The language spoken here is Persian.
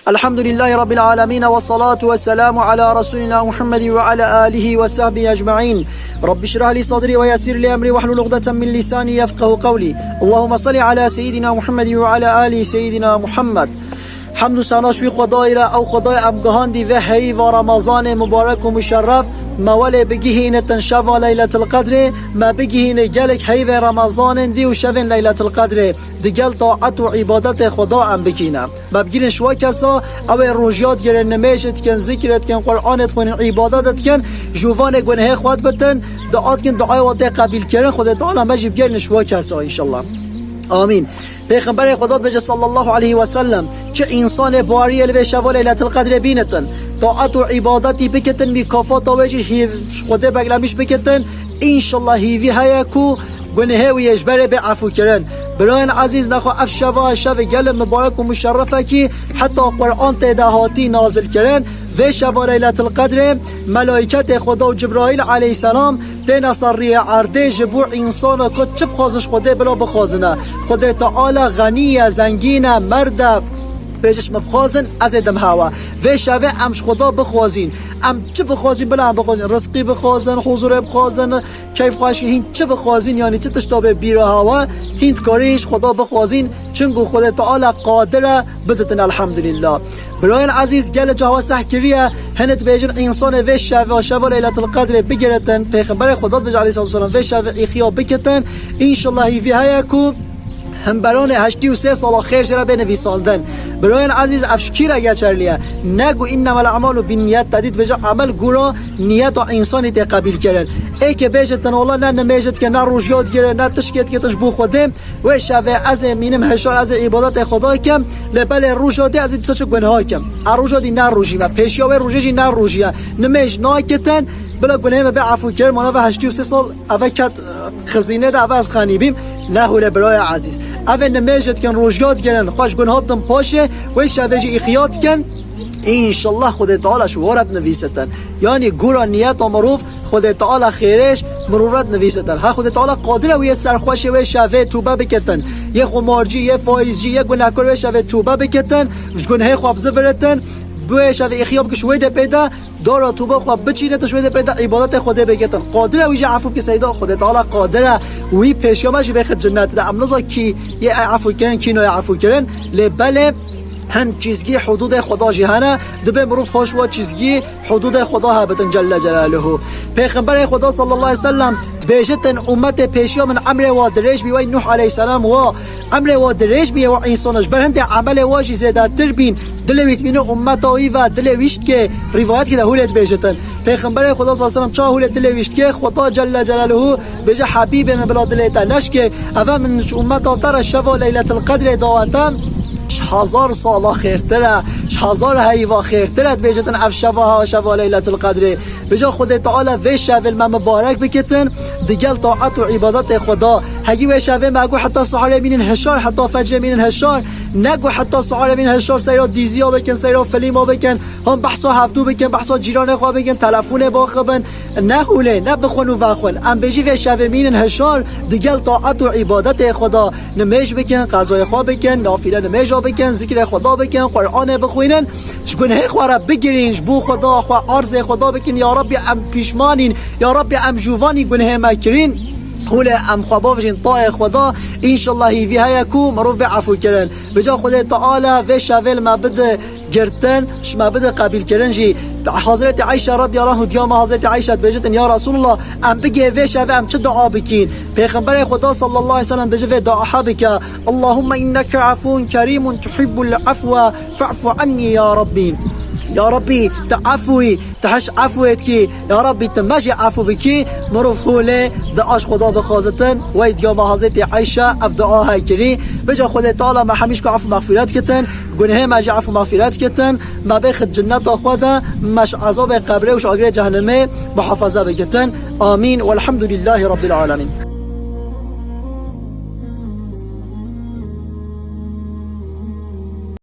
الحمد لله رب العالمين والصلاة والسلام على رسولنا محمد وعلى آله وصحبه أجمعين. رب اشرح لي صدري ويسر لي أمري واحلل عقدة من لساني يفقه قولي. اللهم صل على سيدنا محمد وعلى آل سيدنا محمد. حمد و ثنا شوی خدای را او خدای ابگهاندی و هی و رمضان مبارک و مشرف موال بگیهین تنشوا لیلت القدر ما بگیهین گلک هی و رمضان دی و شون لیلت القدر دیگل طاعت و عبادت خدا ام بکینم ما بگیرن شوا کسا او روجیات گرن نمیشت کن ذکرت کن قرآنت کن عبادتت کن جوان گناه خود بتن دعات کن دعای وقت قبیل کردن خدا تعالی مجب گرن شوا کسا انشالله آمین. پیغمبر خدا بجه صلی الله علیه و سلم که انسان باری الوی شوا لیلت القدر بینتن طاعت و عبادتی بکتن بی کافات وجه خدا بگلمیش بکتن انشالله هیوی هیا کو گناه و یجبره به عفو کردن. برایان عزیز نخوا اف شوا گل مبارک و مشرفه کی حتی قرآن تدهاتی نازل کردن و شوا لیلت القدر ملائکت خدا و جبرائیل علیه السلام دین صری عرده جبو انسان که چه بخوازش خدا بلا بخوازنه خدا تعالی غنی زنگین مرد بهش مبخوازن از ادم هوا و شوه امش خدا بخوازین ام چه بخوازین بلا هم بخوازین رزقی بخوازن حضور بخوازن کیف خواهش هین چه بخوازین یعنی چه تشتابه بیره هوا هینت کاریش خدا بخوازین چنگو خدا تعالی قادره بدتن الحمدلله. برایان عزیز گل جهوا سحکریه هنت بیجن انسان و شوه لیلت القدر بگیرتن پیغمبر خدا بجه علیه السلام و شوه ایخیا بکتن انشالله هیوی هیا کو هم بران 83 سال خیر جرا بنویساندن. برایان عزیز افشکیر اگر چرلیه نگو انما الاعمال بالنیات تدید بجا عمل گورا نیت و انسانی ته قبیل کردن ای که بهشتن والله نه نمیجد که نه روش یاد گیره نه تشکیت که تشبو خوده و شوه از مینم هشار از عبادت خدا کم لبل روشاتی از دیسا چه گناه کم روشاتی نه روشی و پیشیا و روشی نه روشیه نمیج ناکتن بلا گناه به عفو کرد مانا و 83 سال اول کت خزینه ده از خانیبیم نه هوله برای عزیز اول نمیجد کن روشیات گرن خوش گناهاتم پاشه و شوهجی اخیات کن انشالله خدا تعالی شوارت نویستن یعنی گورا نیت و مروف خدا تعالی خیرش مرورت نویستن ها خدا تعالی قادره و یه سرخوش و شوه توبه بکتن یه خمارجی یه فایزجی یه گناهکار و شوه توبه بکتن گناه خواب زفرتن بوی شوه اخیاب که شوه ده پیدا دارا توبه خواب بچینه تا شوه ده پیدا عبادت خدا بکتن قادره ویجا عفو که سیدا خدا تعالی قادره وی پیشیامش بخد جنت ده امنازا کی یه عفو کرن کی نو عفو کرن لبله هن چیزگی حدود خدا جهانه دبه مروف خوش و چیزگی حدود خدا هبتن جل جلاله. پیغمبر خدا صلی الله علیه وسلم بیشتن امت پیشیا من امر و درش بی و نوح علیه السلام و امر و درش بی و انسانش برهند عمل واجی زیاده تر بین دلویت مینو امت اوی و دلویشت که روایت که هولت بیشتن پیغمبر خدا صلی الله علیه وسلم چا هولت دلویشت که خدا جل جلاله بجا حبیب من بلا دلت نشکه اول من امت تر شوا لیلت القدر دعوتم 1000 سال خیرتره 1000 هیوا خیرتره بیجتن اف شوا لیلت القدر بجا خدا تعالی و شوه مبارک بکتن دیگل طاعت و عبادت خدا هگی و شوه مگو حتی سحر بینن هشار حتی فجر بینن هشار نگو حتی سحر بینن هشار سیرا دیزیا بکن سیرا فلیما بکن هم بحثا هفتو بکن بحثا جیران خوا بکن تلفون باخبن نهوله نه بخون و وخون ام بجی و شوه بینن هشار دیگل طاعت و عبادت خدا نمیش بکن قضای خوا بکن نافله نمیش بکن ذکر خدا بکن قرآن بخوینن گناه خورا بگیرینش بو خدا خوا عرض خدا بکن یا رب ام پیشمانین یا رب ام جوانی گناه مکرین هوله ام خواباوشین طاع خدا انشالله هیوی هیا کو مروف به عفو کرن بجا خدا تعالی و شویل ما بده گرتن شما بده قبیل کردن جی حضرت عایشه رضی الله عنها دیام حضرت عایشه بجتن یا رسول الله ام بگه و شوه ام چه دعا بکین پیغمبر خدا صلی الله علیه و سلم بجه دعا بک اللهم انك عفو کریم تحب العفو فاعف عني یا ربی یا ربی تعفوی تحش عفویت کی یا ربی تمجی عفو بکی مروف خوله دعاش خدا بخوازتن و دیام حضرت عایشه اف دعا های کری بجا خدا تعالی ما همیش که عفو مغفرت کتن گناه ما جا عفو مغفرت کتن ما بخد جنت خدا مش عذاب قبره و شاگره جهنمه محافظه بکتن آمین والحمد لله رب العالمین.